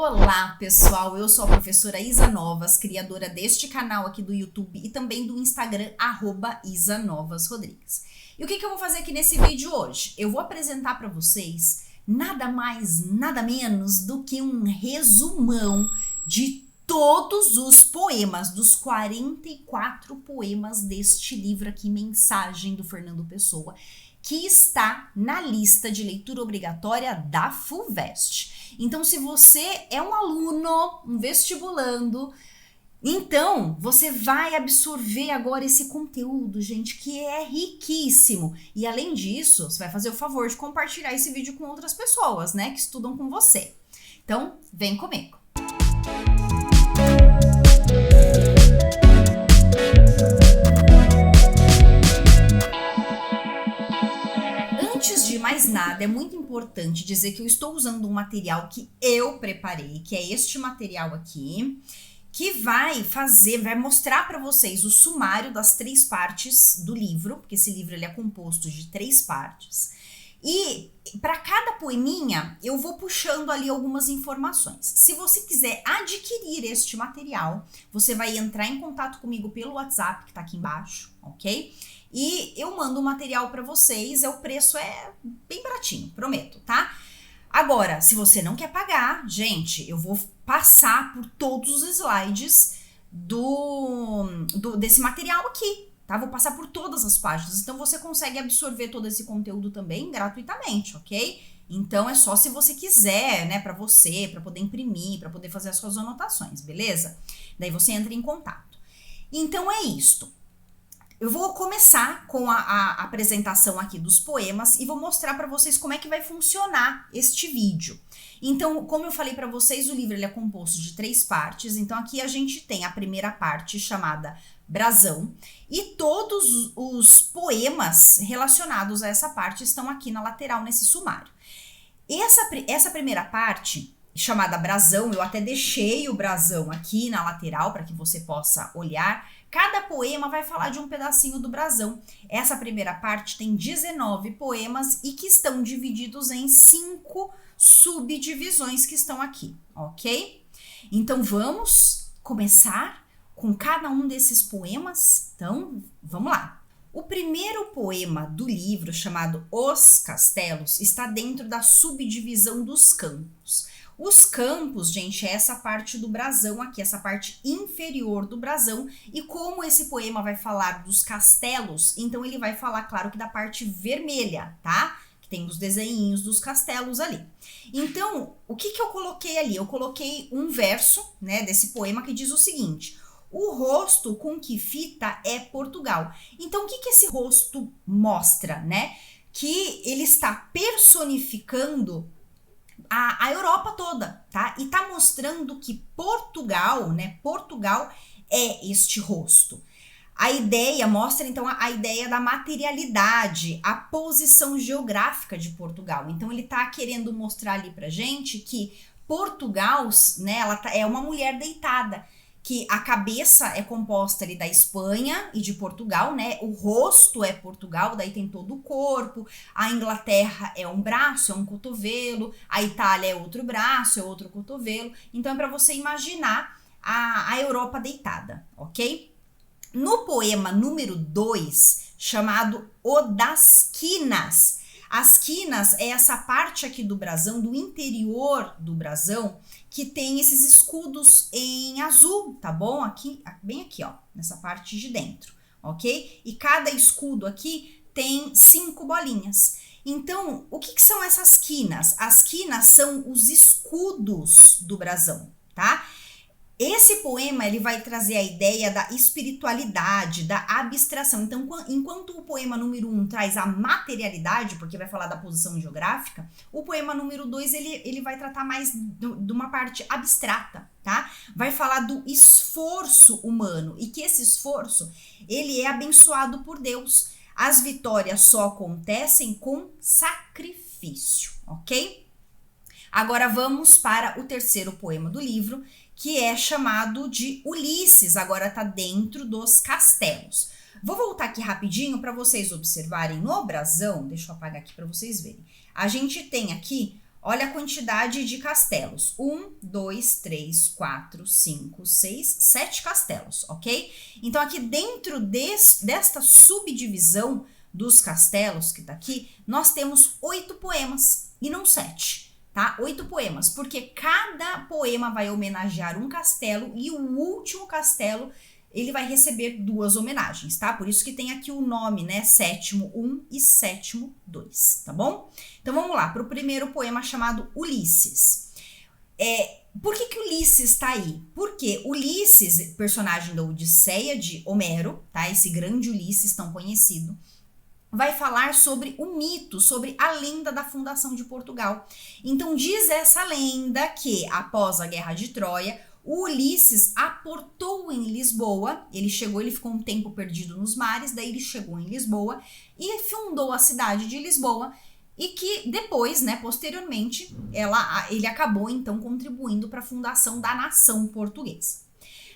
Olá, pessoal! Eu sou a professora Isa Novas, criadora deste canal aqui do YouTube e também do Instagram, @IsaNovasRodrigues. E o que eu vou fazer aqui nesse vídeo hoje? Eu vou apresentar para vocês nada mais, nada menos do que um resumão de todos os poemas, dos 44 poemas deste livro aqui, Mensagem, do Fernando Pessoa, que está na lista de leitura obrigatória da FUVEST. Então, se você é um aluno, um vestibulando, então você vai absorver agora esse conteúdo, gente, que é riquíssimo. E além disso, você vai fazer o favor de compartilhar esse vídeo com outras pessoas, né, que estudam com você. Então, vem comigo. Antes de mais nada, é muito importante dizer que eu estou usando um material que eu preparei, que é este material aqui, que vai mostrar para vocês o sumário das 3 partes do livro, porque esse livro ele é composto de 3 partes. E para cada poeminha, eu vou puxando ali algumas informações. Se você quiser adquirir este material, você vai entrar em contato comigo pelo WhatsApp, que tá aqui embaixo, ok? E eu mando o material para vocês, o preço é bem baratinho, prometo, tá? Agora, se você não quer pagar, gente, eu vou passar por todos os slides desse material aqui, tá? Vou passar por todas as páginas, então você consegue absorver todo esse conteúdo também gratuitamente, ok? Então é só se você quiser, né, para você, para poder imprimir, para poder fazer as suas anotações, beleza? Daí você entra em contato. Então é isto. Eu vou começar com a apresentação aqui dos poemas e vou mostrar para vocês como é que vai funcionar este vídeo. Então, como eu falei para vocês, o livro ele é composto de 3 partes. Então, aqui a gente tem a primeira parte chamada Brasão e todos os poemas relacionados a essa parte estão aqui na lateral, nesse sumário. Essa primeira parte, chamada Brasão, eu até deixei o brasão aqui na lateral para que você possa olhar. Cada poema vai falar de um pedacinho do brasão. Essa primeira parte tem 19 poemas e que estão divididos em 5 subdivisões que estão aqui, ok? Então vamos começar com cada um desses poemas? Então, vamos lá. O primeiro poema do livro, chamado Os Castelos, está dentro da subdivisão dos campos. Os campos, gente, é essa parte do brasão aqui, essa parte inferior do brasão. E como esse poema vai falar dos castelos, então ele vai falar, claro, que da parte vermelha, tá? Que tem os desenhinhos dos castelos ali. Então, o que eu coloquei ali? Eu coloquei um verso, né, desse poema que diz o seguinte: o rosto com que fita é Portugal. Então, o que esse rosto mostra, né? Que ele está personificando a Europa toda, tá? E tá mostrando que Portugal, né? Portugal é este rosto. A ideia mostra, então, a ideia da materialidade, a posição geográfica de Portugal. Então, ele tá querendo mostrar ali pra gente que Portugal, né? Ela é uma mulher deitada, que a cabeça é composta ali da Espanha e de Portugal, né? O rosto é Portugal, daí tem todo o corpo. A Inglaterra é um braço, é um cotovelo. A Itália é outro braço, é outro cotovelo. Então é para você imaginar a Europa deitada, ok? No poema número 2, chamado O das Quinas. As quinas é essa parte aqui do brasão, do interior do brasão, que tem esses escudos em azul, tá bom? Aqui, bem aqui, ó, nessa parte de dentro, ok? E cada escudo aqui tem 5 bolinhas. Então, o que são essas quinas? As quinas são os escudos do brasão, tá? Esse poema ele vai trazer a ideia da espiritualidade, da abstração. Então, enquanto o poema número 1 traz a materialidade, porque vai falar da posição geográfica, o poema número 2 ele vai tratar mais de uma parte abstrata, tá? Vai falar do esforço humano e que esse esforço ele é abençoado por Deus. As vitórias só acontecem com sacrifício, ok? Agora vamos para o terceiro poema do livro, que é chamado de Ulisses, agora está dentro dos castelos. Vou voltar aqui rapidinho para vocês observarem no brasão, deixa eu apagar aqui para vocês verem. A gente tem aqui olha a quantidade de castelos. 1, 2, 3, 4, 5, 6, 7 castelos, ok? Então, aqui dentro desta subdivisão dos castelos, que tá aqui, nós temos 8 poemas e não 7, tá? 8 poemas, porque cada poema vai homenagear um castelo e o último castelo ele vai receber 2 homenagens, tá? Por isso que tem aqui o nome, né? Sétimo 1 e sétimo 2, tá bom? Então vamos lá, para o primeiro poema chamado Ulisses. Por que Ulisses tá aí? Porque Ulisses, personagem da Odisseia de Homero, tá? Esse grande Ulisses tão conhecido, vai falar sobre o mito, sobre a lenda da fundação de Portugal. Então diz essa lenda que após a Guerra de Troia, o Ulisses aportou em Lisboa, ele ficou um tempo perdido nos mares, daí ele chegou em Lisboa e fundou a cidade de Lisboa e que depois, né, posteriormente, ele acabou então contribuindo para a fundação da nação portuguesa.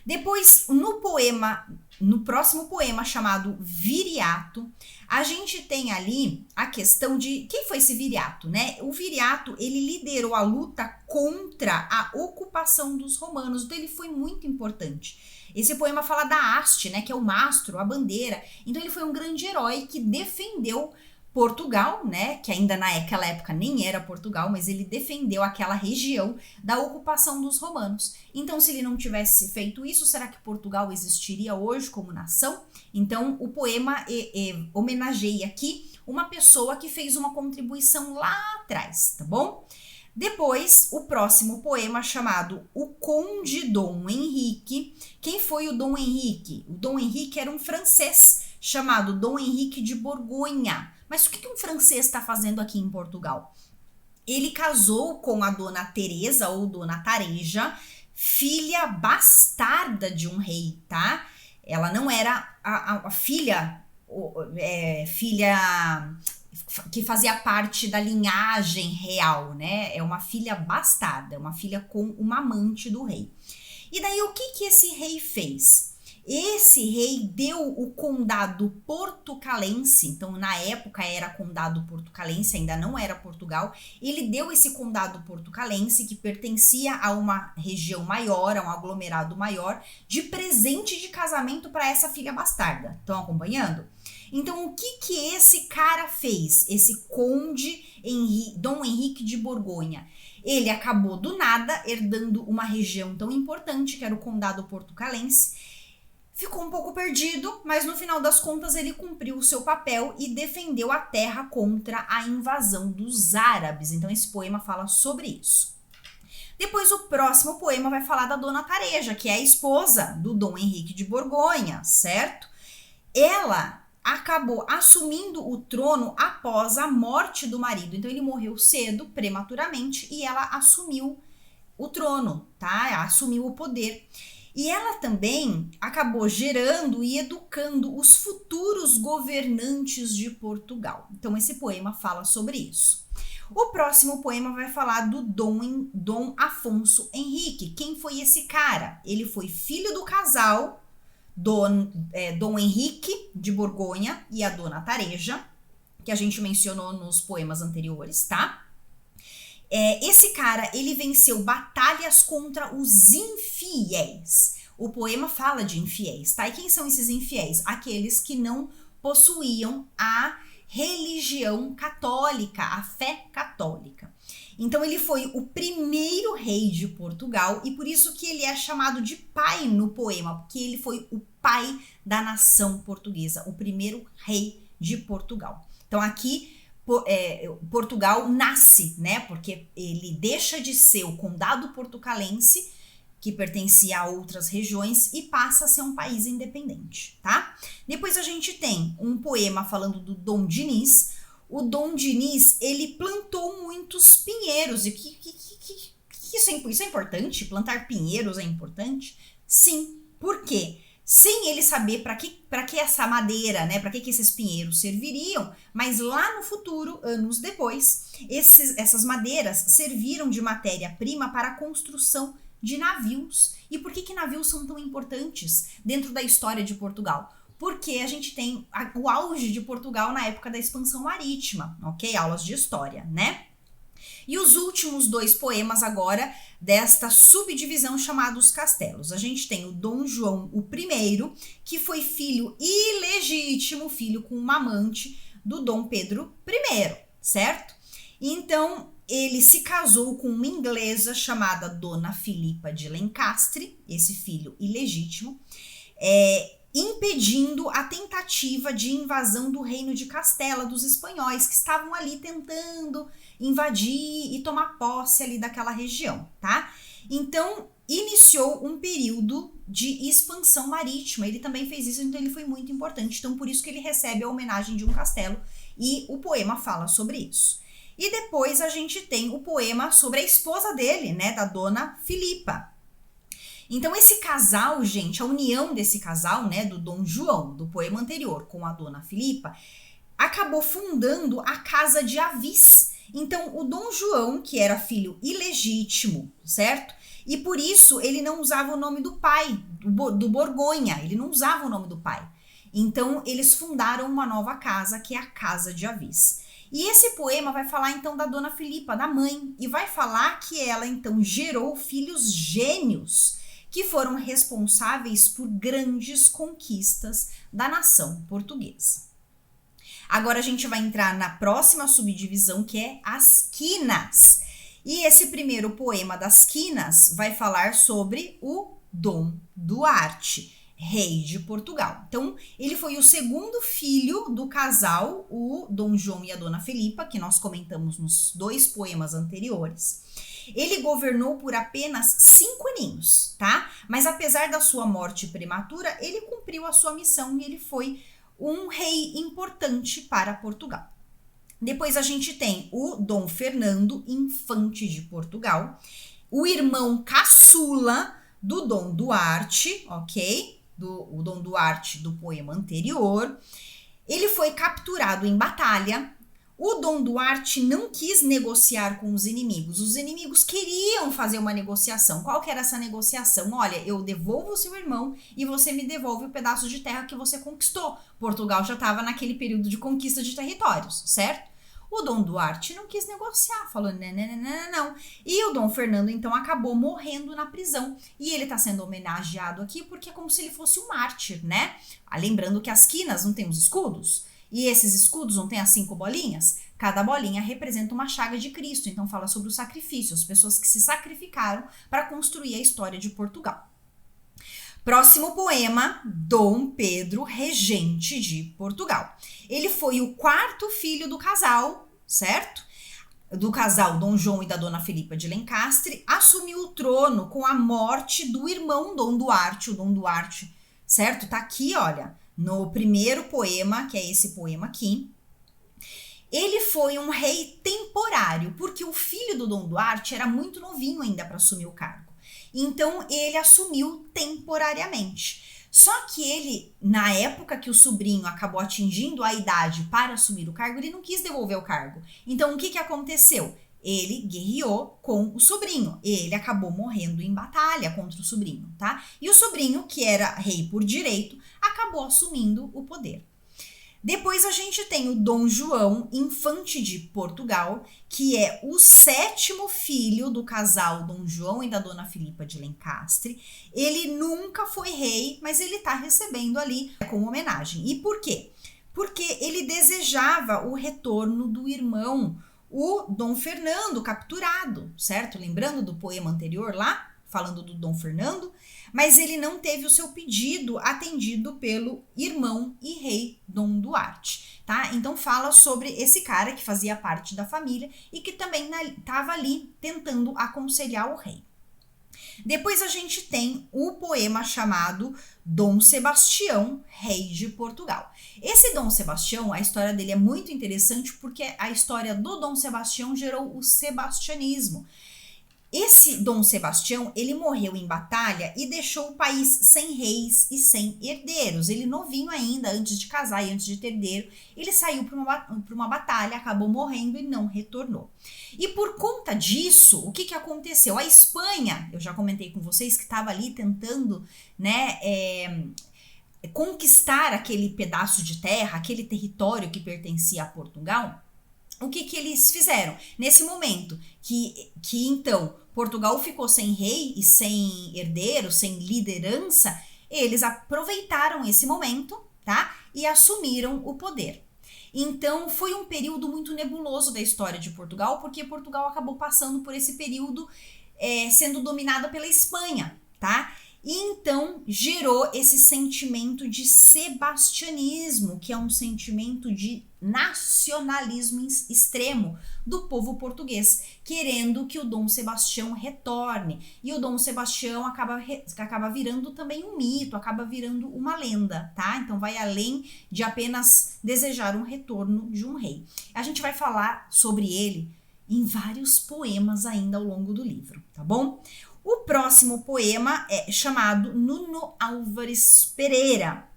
Depois, no próximo poema chamado Viriato, a gente tem ali a questão de quem foi esse Viriato, né? O Viriato, ele liderou a luta contra a ocupação dos romanos, então ele foi muito importante. Esse poema fala da haste, né, que é o mastro, a bandeira. Então ele foi um grande herói que defendeu Portugal, né, que ainda naquela época nem era Portugal, mas ele defendeu aquela região da ocupação dos romanos. Então, se ele não tivesse feito isso, será que Portugal existiria hoje como nação? Então, o poema homenageia aqui uma pessoa que fez uma contribuição lá atrás, tá bom? Depois, o próximo poema chamado O Conde Dom Henrique. Quem foi o Dom Henrique? O Dom Henrique era um francês chamado Dom Henrique de Borgonha. Mas o que um francês está fazendo aqui em Portugal? Ele casou com a Dona Teresa ou Dona Tareja, filha bastarda de um rei, tá? Ela não era a filha que fazia parte da linhagem real, né? É uma filha bastarda, uma filha com uma amante do rei. E daí o que esse rei fez? Esse rei deu o condado portucalense, então na época era condado portucalense, ainda não era Portugal, ele deu esse condado portucalense que pertencia a uma região maior, a um aglomerado maior, de presente de casamento para essa filha bastarda. Estão acompanhando? Então o que esse cara fez, esse conde Dom Henrique de Borgonha? Ele acabou do nada herdando uma região tão importante que era o condado portucalense. Ficou um pouco perdido, mas no final das contas ele cumpriu o seu papel e defendeu a terra contra a invasão dos árabes. Então esse poema fala sobre isso. Depois o próximo poema vai falar da Dona Tareja, que é a esposa do Dom Henrique de Borgonha, certo? Ela acabou assumindo o trono após a morte do marido. Então ele morreu cedo, prematuramente, e ela assumiu o trono, tá? Assumiu o poder. E ela também acabou gerando e educando os futuros governantes de Portugal. Então esse poema fala sobre isso. O próximo poema vai falar do Dom Afonso Henrique. Quem foi esse cara? Ele foi filho do casal Dom Henrique de Borgonha e a Dona Tareja, que a gente mencionou nos poemas anteriores, tá? Esse cara, ele venceu batalhas contra os infiéis. O poema fala de infiéis, tá? E quem são esses infiéis? Aqueles que não possuíam a religião católica, a fé católica. Então ele foi o primeiro rei de Portugal e por isso que ele é chamado de pai no poema, porque ele foi o pai da nação portuguesa, o primeiro rei de Portugal. Então aqui Portugal nasce, né? Porque ele deixa de ser o condado portucalense, que pertencia a outras regiões, e passa a ser um país independente, tá? Depois a gente tem um poema falando do Dom Dinis. O Dom Dinis, ele plantou muitos pinheiros. E isso é importante? Plantar pinheiros é importante? Sim. Por quê? Sem ele saber para que essa madeira, né? Para que esses pinheiros serviriam, mas lá no futuro, anos depois, essas madeiras serviram de matéria-prima para a construção de navios. E por que navios são tão importantes dentro da história de Portugal? Porque a gente tem o auge de Portugal na época da expansão marítima, ok? Aulas de história, né? E os últimos 2 poemas agora desta subdivisão chamada Os Castelos. A gente tem o Dom João I, que foi filho ilegítimo, filho com uma amante do Dom Pedro I, certo? Então, ele se casou com uma inglesa chamada Dona Filipa de Lencastre, esse filho ilegítimo, impedindo a tentativa de invasão do reino de Castela dos espanhóis, que estavam ali tentando invadir e tomar posse ali daquela região, tá? Então, iniciou um período de expansão marítima. Ele também fez isso, então ele foi muito importante. Então, por isso que ele recebe a homenagem de um castelo e o poema fala sobre isso. E depois a gente tem o poema sobre a esposa dele, né, da Dona Filipa. Então esse casal, gente, a união desse casal, né, do Dom João, do poema anterior, com a Dona Filipa, acabou fundando a Casa de Avis. Então o Dom João, que era filho ilegítimo, certo? E por isso ele não usava o nome do pai, do Borgonha, ele não usava o nome do pai. Então eles fundaram uma nova casa, que é a Casa de Avis. E esse poema vai falar então da Dona Filipa, da mãe, e vai falar que ela então gerou filhos gênios que foram responsáveis por grandes conquistas da nação portuguesa. Agora a gente vai entrar na próxima subdivisão, que é as quinas. E esse primeiro poema das quinas vai falar sobre o Dom Duarte, rei de Portugal. Então, ele foi o segundo filho do casal, o Dom João e a Dona Filipa, que nós comentamos nos 2 poemas anteriores. Ele governou por apenas 5 aninhos, tá? Mas apesar da sua morte prematura, ele cumpriu a sua missão e ele foi um rei importante para Portugal. Depois a gente tem o Dom Fernando, infante de Portugal, o irmão caçula do Dom Duarte, ok? O Dom Duarte do poema anterior. Ele foi capturado em batalha. O Dom Duarte não quis negociar com os inimigos. Os inimigos queriam fazer uma negociação. Qual que era essa negociação? Olha, eu devolvo o seu irmão e você me devolve o pedaço de terra que você conquistou. Portugal já estava naquele período de conquista de territórios, certo? O Dom Duarte não quis negociar, falou não. E o Dom Fernando, então, acabou morrendo na prisão. E ele está sendo homenageado aqui porque é como se ele fosse um mártir, né? Lembrando que as quinas não tem os escudos. E esses escudos não tem as 5 bolinhas? Cada bolinha representa uma chaga de Cristo. Então, fala sobre o sacrifício, as pessoas que se sacrificaram para construir a história de Portugal. Próximo poema, Dom Pedro, regente de Portugal. Ele foi o 4º filho do casal, certo? Do casal Dom João e da Dona Filipa de Lencastre, assumiu o trono com a morte do irmão Dom Duarte, o Dom Duarte, certo? Tá aqui, olha, no primeiro poema, que é esse poema aqui. Ele foi um rei temporário, porque o filho do Dom Duarte era muito novinho ainda para assumir o cargo. Então, ele assumiu temporariamente. Só que ele, na época que o sobrinho acabou atingindo a idade para assumir o cargo, ele não quis devolver o cargo. Então, o que aconteceu? Ele guerreou com o sobrinho. Ele acabou morrendo em batalha contra o sobrinho, tá? E o sobrinho, que era rei por direito, acabou assumindo o poder. Depois a gente tem o Dom João, infante de Portugal, que é o 7º filho do casal Dom João e da Dona Filipa de Lencastre. Ele nunca foi rei, mas ele está recebendo ali como homenagem. E por quê? Porque ele desejava o retorno do irmão, o Dom Fernando, capturado, certo? Lembrando do poema anterior lá, falando do Dom Fernando, mas ele não teve o seu pedido atendido pelo irmão e rei Dom Duarte, tá? Então fala sobre esse cara que fazia parte da família e que também estava ali tentando aconselhar o rei. Depois a gente tem o poema chamado Dom Sebastião, rei de Portugal. Esse Dom Sebastião, a história dele é muito interessante porque a história do Dom Sebastião gerou o sebastianismo. Esse Dom Sebastião, ele morreu em batalha e deixou o país sem reis e sem herdeiros. Ele novinho ainda, antes de casar e antes de ter herdeiro, ele saiu para uma batalha, acabou morrendo e não retornou. E por conta disso, o que aconteceu? A Espanha, eu já comentei com vocês que estava ali tentando, né, conquistar aquele pedaço de terra, aquele território que pertencia a Portugal. o que eles fizeram? Nesse momento que então Portugal ficou sem rei e sem herdeiro, sem liderança, eles aproveitaram esse momento, tá? E assumiram o poder. Então, foi um período muito nebuloso da história de Portugal, porque Portugal acabou passando por esse período sendo dominada pela Espanha, tá? E então gerou esse sentimento de sebastianismo, que é um sentimento de nacionalismo extremo do povo português, querendo que o Dom Sebastião retorne. E o Dom Sebastião acaba virando também um mito, acaba virando uma lenda, tá? Então vai além de apenas desejar um retorno de um rei. A gente vai falar sobre ele em vários poemas ainda ao longo do livro, tá bom? O próximo poema é chamado Nuno Álvares Pereira.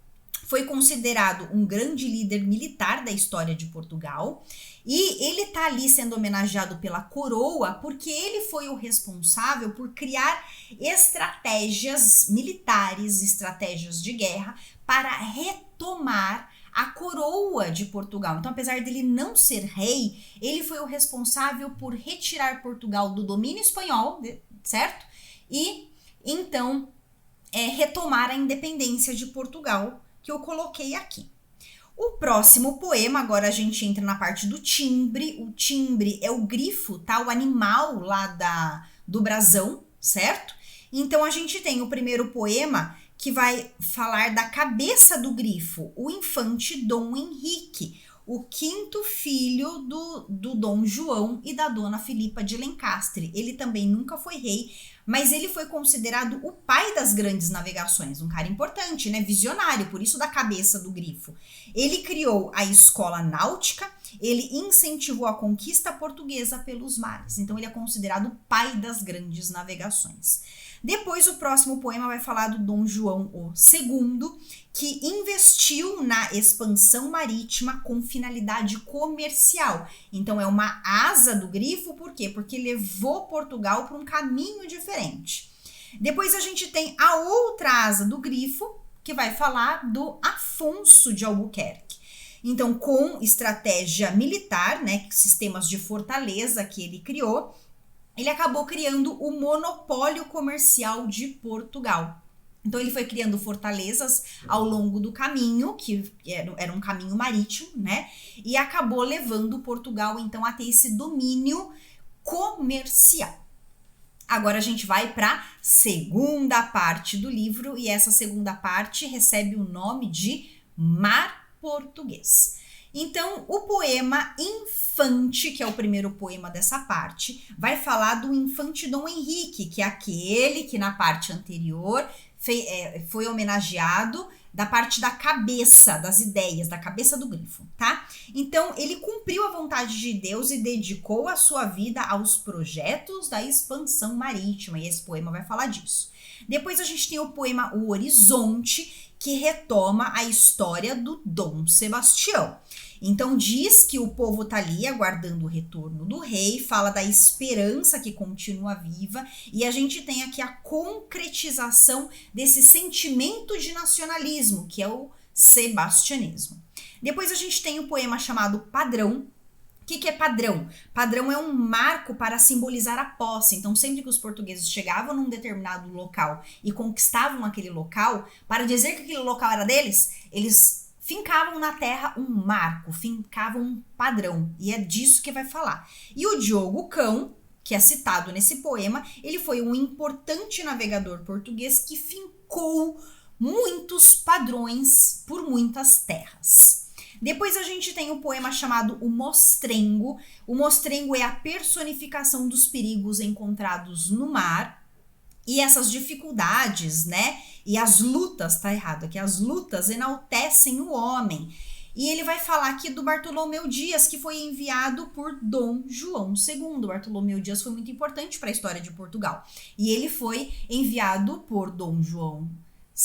Foi considerado um grande líder militar da história de Portugal e ele tá ali sendo homenageado pela coroa porque ele foi o responsável por criar estratégias militares, estratégias de guerra para retomar a coroa de Portugal. Então, apesar dele não ser rei, ele foi o responsável por retirar Portugal do domínio espanhol, certo? E então retomar a independência de Portugal, que eu coloquei aqui. O próximo poema, agora a gente entra na parte do timbre. O timbre é o grifo, tá? O animal lá do brasão, certo? Então a gente tem o primeiro poema que vai falar da cabeça do grifo, o infante Dom Henrique, o quinto filho do Dom João e da Dona Filipa de Lencastre. Ele também nunca foi rei, mas ele foi considerado o pai das grandes navegações, um cara importante, né? Visionário, por isso da cabeça do grifo. Ele criou a escola náutica, ele incentivou a conquista portuguesa pelos mares, então ele é considerado o pai das grandes navegações. Depois o próximo poema vai falar do Dom João II, que investiu na expansão marítima com finalidade comercial. Então é uma asa do grifo, por quê? Porque levou Portugal para um caminho diferente. Depois a gente tem a outra asa do grifo, que vai falar do Afonso de Albuquerque. Então, com estratégia militar, né, sistemas de fortaleza que ele criou, ele acabou criando o monopólio comercial de Portugal. Então ele foi criando fortalezas ao longo do caminho, que era um caminho marítimo, né? E acabou levando Portugal, então, a ter esse domínio comercial. Agora a gente vai para a segunda parte do livro, e essa segunda parte recebe o nome de Mar Português. Então, o poema Infante, que é o primeiro poema dessa parte, vai falar do infante Dom Henrique, que é aquele que na parte anterior foi homenageado da parte da cabeça, das ideias, da cabeça do grifo, tá? Então, ele cumpriu a vontade de Deus e dedicou a sua vida aos projetos da expansão marítima, e esse poema vai falar disso. Depois a gente tem o poema O Horizonte, que retoma a história do Dom Sebastião. Então diz que o povo tá ali aguardando o retorno do rei, fala da esperança que continua viva, e a gente tem aqui a concretização desse sentimento de nacionalismo, que é o sebastianismo. Depois a gente tem o poema chamado Padrão. O que é padrão? Padrão é um marco para simbolizar a posse. Então, sempre que os portugueses chegavam num determinado local e conquistavam aquele local, para dizer que aquele local era deles, eles fincavam na terra um marco, fincavam um padrão. E é disso que vai falar. E o Diogo Cão, que é citado nesse poema, ele foi um importante navegador português que fincou muitos padrões por muitas terras. Depois a gente tem o poema chamado O Mostrengo. O mostrengo é a personificação dos perigos encontrados no mar e essas dificuldades, né? E as lutas, tá errado aqui, as lutas enaltecem o homem. E ele vai falar aqui do Bartolomeu Dias, que foi enviado por Dom João II. Bartolomeu Dias foi muito importante para a história de Portugal. E ele foi enviado por Dom João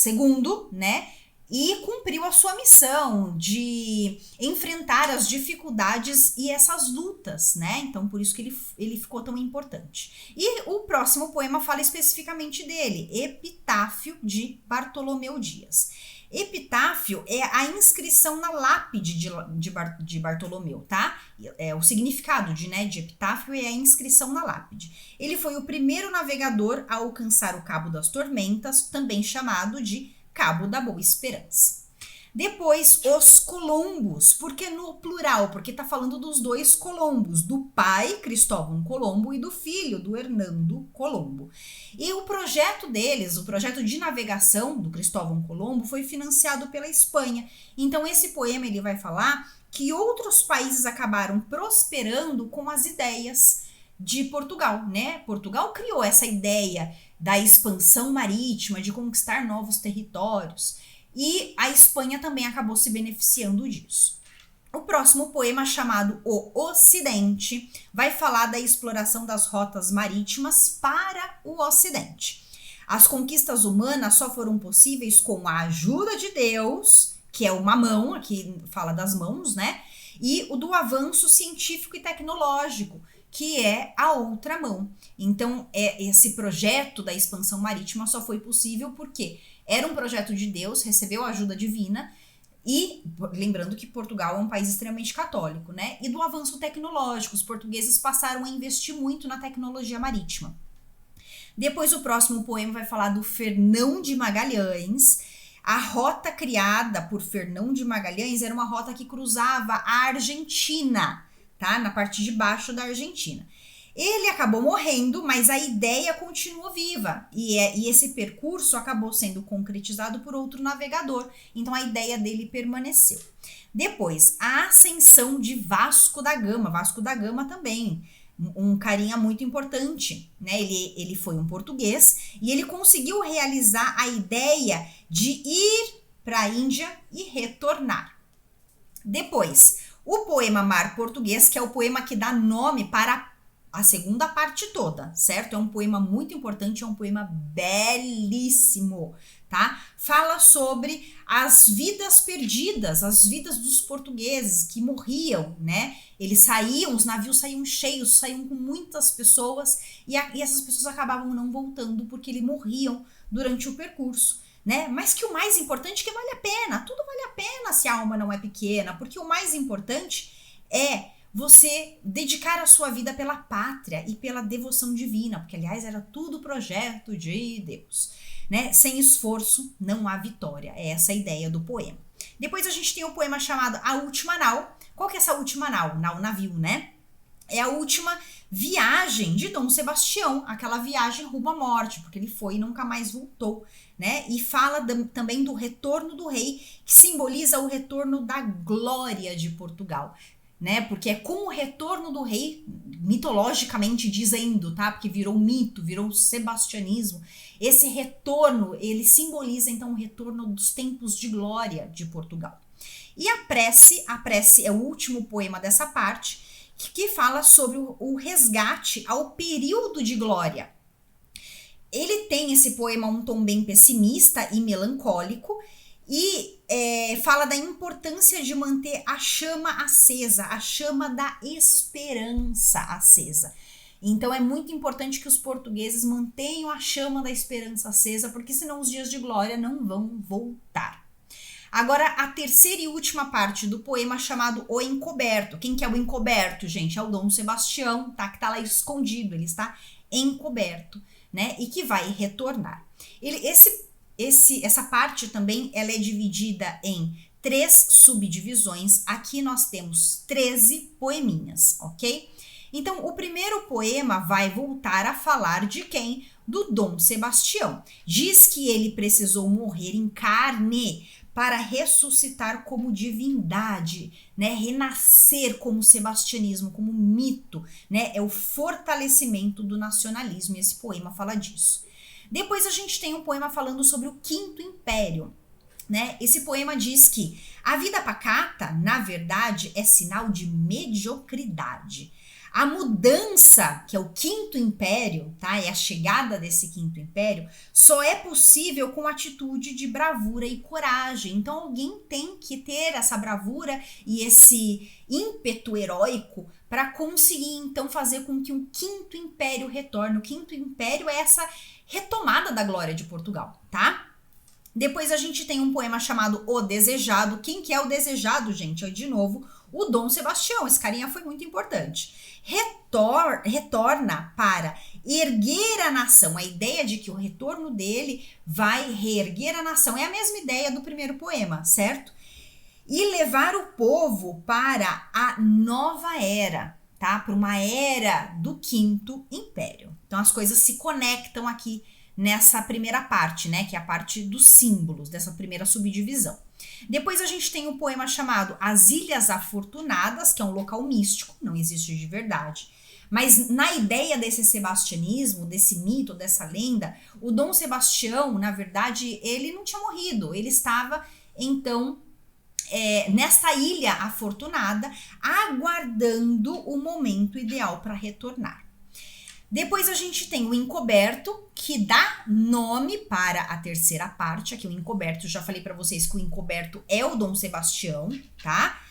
II, né? E cumpriu a sua missão de enfrentar as dificuldades e essas lutas, né? Então, por isso que ele ficou tão importante. E o próximo poema fala especificamente dele, Epitáfio de Bartolomeu Dias. Epitáfio é a inscrição na lápide de Bartolomeu, tá? É o significado de epitáfio é a inscrição na lápide. Ele foi o primeiro navegador a alcançar o Cabo das Tormentas, também chamado de Cabo da Boa Esperança. Depois, os Colombos. Por que no plural? Porque tá falando dos dois Colombos, do pai, Cristóvão Colombo, e do filho, do Hernando Colombo. E o projeto deles, o projeto de navegação do Cristóvão Colombo, foi financiado pela Espanha. Então, esse poema ele vai falar que outros países acabaram prosperando com as ideias de Portugal, né? Portugal criou essa ideia da expansão marítima, de conquistar novos territórios. E a Espanha também acabou se beneficiando disso. O próximo poema, chamado O Ocidente, vai falar da exploração das rotas marítimas para o Ocidente. As conquistas humanas só foram possíveis com a ajuda de Deus, que é uma mão, aqui fala das mãos, né? E o do avanço científico e tecnológico, que é a outra mão. Então, esse projeto da expansão marítima só foi possível porque era um projeto de Deus, recebeu a ajuda divina, e lembrando que Portugal é um país extremamente católico, né? E do avanço tecnológico, os portugueses passaram a investir muito na tecnologia marítima. Depois o próximo poema vai falar do Fernão de Magalhães. A rota criada por Fernão de Magalhães era uma rota que cruzava a Argentina, tá? Na parte de baixo da Argentina. Ele acabou morrendo, mas a ideia continuou viva. E esse percurso acabou sendo concretizado por outro navegador. Então, a ideia dele permaneceu. Depois, a ascensão de Vasco da Gama. Vasco da Gama também, um carinha muito importante, né? Ele foi um português e ele conseguiu realizar a ideia de ir para a Índia e retornar. Depois, o poema Mar Português, que é o poema que dá nome para a segunda parte toda, certo? É um poema muito importante, é um poema belíssimo, tá? Fala sobre as vidas perdidas, as vidas dos portugueses que morriam, né? Eles saíam, os navios saíam cheios, saíam com muitas pessoas e essas pessoas acabavam não voltando porque eles morriam durante o percurso, né? Mas que o mais importante é que vale a pena, tudo vale a pena se a alma não é pequena, porque o mais importante é você dedicar a sua vida pela pátria e pela devoção divina, porque, aliás, era tudo projeto de Deus, né? Sem esforço não há vitória. É essa a ideia do poema. Depois a gente tem o poema chamado A Última Nau. Qual que é essa última nau? Navio, né? É a última viagem de Dom Sebastião, aquela viagem rumo à morte, porque ele foi e nunca mais voltou, né? E fala também do retorno do rei, que simboliza o retorno da glória de Portugal, né? Porque é com o retorno do rei, mitologicamente dizendo, tá? Porque virou mito, virou sebastianismo. Esse retorno, ele simboliza então o retorno dos tempos de glória de Portugal. E a prece é o último poema dessa parte, que fala sobre o resgate ao período de glória. Ele tem esse poema um tom bem pessimista e melancólico, e fala da importância de manter a chama acesa, a chama da esperança acesa. Então é muito importante que os portugueses mantenham a chama da esperança acesa, porque senão os dias de glória não vão voltar. Agora, a terceira e última parte do poema, chamado O Encoberto. Quem que é o encoberto, gente? É o Dom Sebastião, tá? Que tá lá escondido, ele está encoberto, né? E que vai retornar. Essa parte também ela é dividida em 3 subdivisões. Aqui nós temos 13 poeminhas, ok? Então, o primeiro poema vai voltar a falar de quem? Do Dom Sebastião. Diz que ele precisou morrer em carne para ressuscitar como divindade, né? Renascer como sebastianismo, como mito, né? É o fortalecimento do nacionalismo, e esse poema fala disso. Depois a gente tem um poema falando sobre o Quinto Império, né? Esse poema diz que a vida pacata, na verdade, é sinal de mediocridade. A mudança, que é o Quinto Império, tá? É a chegada desse Quinto Império, só é possível com atitude de bravura e coragem. Então alguém tem que ter essa bravura e esse ímpeto heróico para conseguir então fazer com que o Quinto Império retorne. O Quinto Império é essa retomada da glória de Portugal, tá? Depois a gente tem um poema chamado O Desejado. Quem que é o desejado, gente? É, de novo, o Dom Sebastião. Esse carinha foi muito importante. Retorna para erguer a nação. A ideia de que o retorno dele vai reerguer a nação é a mesma ideia do primeiro poema, certo? E levar o povo para a nova era, tá? Para uma era do Quinto Império. Então as coisas se conectam aqui nessa primeira parte, né? Que é a parte dos símbolos, dessa primeira subdivisão. Depois a gente tem um poema chamado As Ilhas Afortunadas, que é um local místico, não existe de verdade. Mas na ideia desse sebastianismo, desse mito, dessa lenda, o Dom Sebastião, na verdade, ele não tinha morrido. Ele estava, então, nesta ilha afortunada, aguardando o momento ideal para retornar. Depois a gente tem o encoberto, que dá nome para a terceira parte. Aqui o encoberto, já falei para vocês que o encoberto é o Dom Sebastião, tá?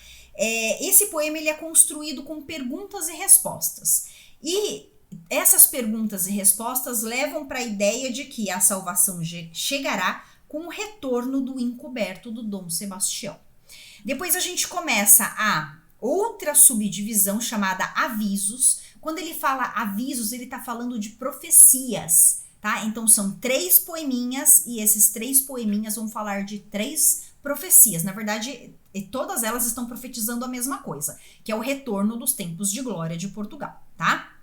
Esse poema ele é construído com perguntas e respostas. E essas perguntas e respostas levam para a ideia de que a salvação chegará com o retorno do encoberto do Dom Sebastião. Depois a gente começa a outra subdivisão chamada avisos. Quando ele fala avisos, ele está falando de profecias, tá? Então são 3 poeminhas e esses 3 poeminhas vão falar de 3 profecias. Na verdade, todas elas estão profetizando a mesma coisa, que é o retorno dos tempos de glória de Portugal, tá?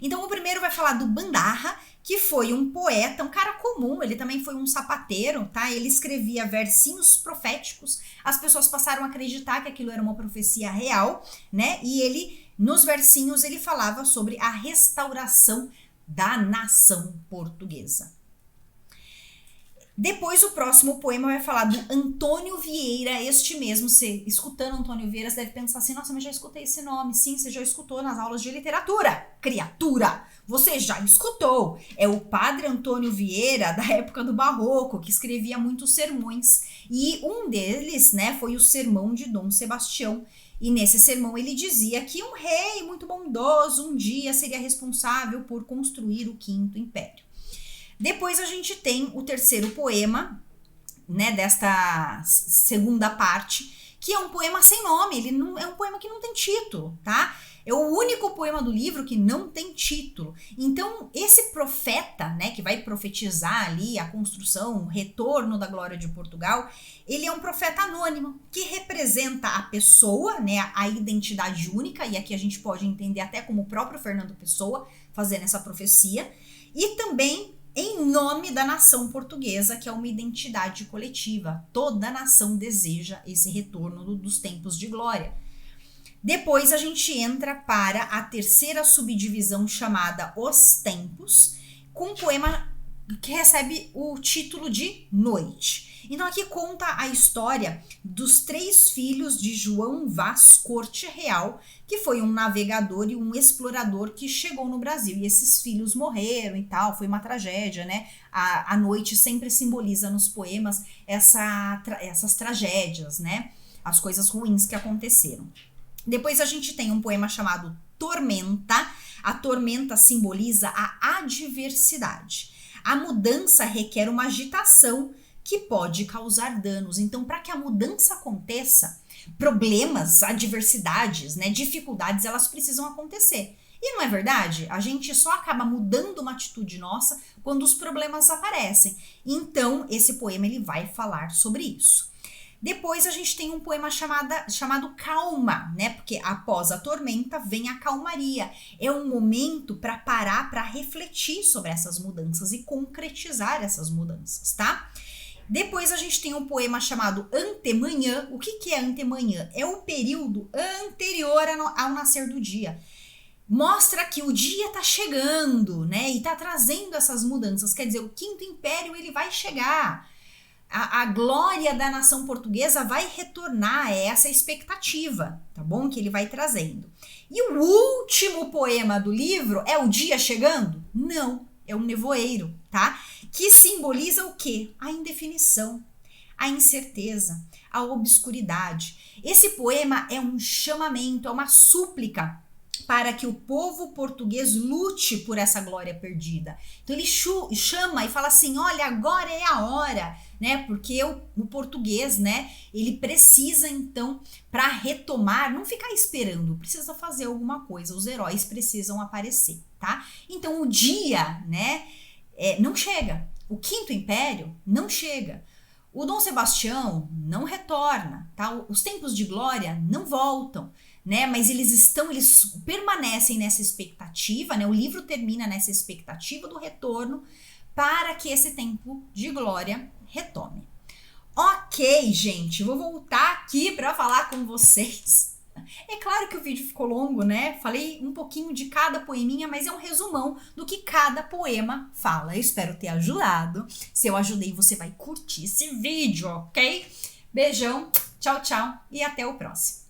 Então o primeiro vai falar do Bandarra, que foi um poeta, um cara comum, ele também foi um sapateiro, tá? Ele escrevia versinhos proféticos, as pessoas passaram a acreditar que aquilo era uma profecia real, né? E ele, nos versinhos, ele falava sobre a restauração da nação portuguesa. Depois, o próximo poema vai falar do Antônio Vieira, este mesmo. Você, escutando Antônio Vieira, você deve pensar assim, nossa, mas já escutei esse nome. Sim, você já escutou nas aulas de literatura. Criatura, você já escutou. É o padre Antônio Vieira, da época do Barroco, que escrevia muitos sermões. E um deles, né, foi o Sermão de Dom Sebastião. E nesse sermão ele dizia que um rei muito bondoso um dia seria responsável por construir o Quinto Império. Depois a gente tem o terceiro poema, né, desta segunda parte, que é um poema sem nome. Ele não é um poema que não tem título, tá? É o único poema do livro que não tem título. Então, esse profeta, né, que vai profetizar ali a construção, o retorno da glória de Portugal, ele é um profeta anônimo que representa a pessoa, né, a identidade única, e aqui a gente pode entender até como o próprio Fernando Pessoa fazendo essa profecia, e também em nome da nação portuguesa, que é uma identidade coletiva. Toda a nação deseja esse retorno dos tempos de glória. Depois a gente entra para a terceira subdivisão chamada Os Tempos, com um poema que recebe o título de Noite. Então aqui conta a história dos 3 filhos de João Vaz Corte Real, que foi um navegador e um explorador que chegou no Brasil. E esses filhos morreram e tal, foi uma tragédia, né? A noite sempre simboliza nos poemas essas tragédias, né? As coisas ruins que aconteceram. Depois a gente tem um poema chamado Tormenta. A tormenta simboliza a adversidade. A mudança requer uma agitação que pode causar danos. Então, para que a mudança aconteça, problemas, adversidades, né, dificuldades, elas precisam acontecer. E não é verdade? A gente só acaba mudando uma atitude nossa quando os problemas aparecem. Então, esse poema ele vai falar sobre isso. Depois a gente tem um poema chamado Calma, né? Porque após a tormenta vem a calmaria. É um momento para parar, para refletir sobre essas mudanças e concretizar essas mudanças, tá? Depois a gente tem um poema chamado Antemanhã. O que é antemanhã? É o período anterior ao nascer do dia. Mostra que o dia tá chegando, né? E tá trazendo essas mudanças. Quer dizer, o Quinto Império ele vai chegar. A glória da nação portuguesa vai retornar, é essa expectativa, tá bom? Que ele vai trazendo. E o último poema do livro é o dia chegando? Não, é o nevoeiro, tá? Que simboliza o quê? A indefinição, a incerteza, a obscuridade. Esse poema é um chamamento, é uma súplica para que o povo português lute por essa glória perdida. Então ele chama e fala assim, olha, agora é a hora, né? Porque o português, né, ele precisa então, para retomar, não ficar esperando, precisa fazer alguma coisa, os heróis precisam aparecer, tá? Então o dia, né, não chega. O Quinto Império não chega. O Dom Sebastião não retorna, tá? Os tempos de glória não voltam, né? Mas eles permanecem nessa expectativa, né? O livro termina nessa expectativa do retorno para que esse tempo de glória retome. Ok, gente, vou voltar aqui para falar com vocês. É claro que o vídeo ficou longo, né? Falei um pouquinho de cada poeminha, mas é um resumão do que cada poema fala. Eu espero ter ajudado. Se eu ajudei, você vai curtir esse vídeo, ok? Beijão, tchau, tchau e até o próximo.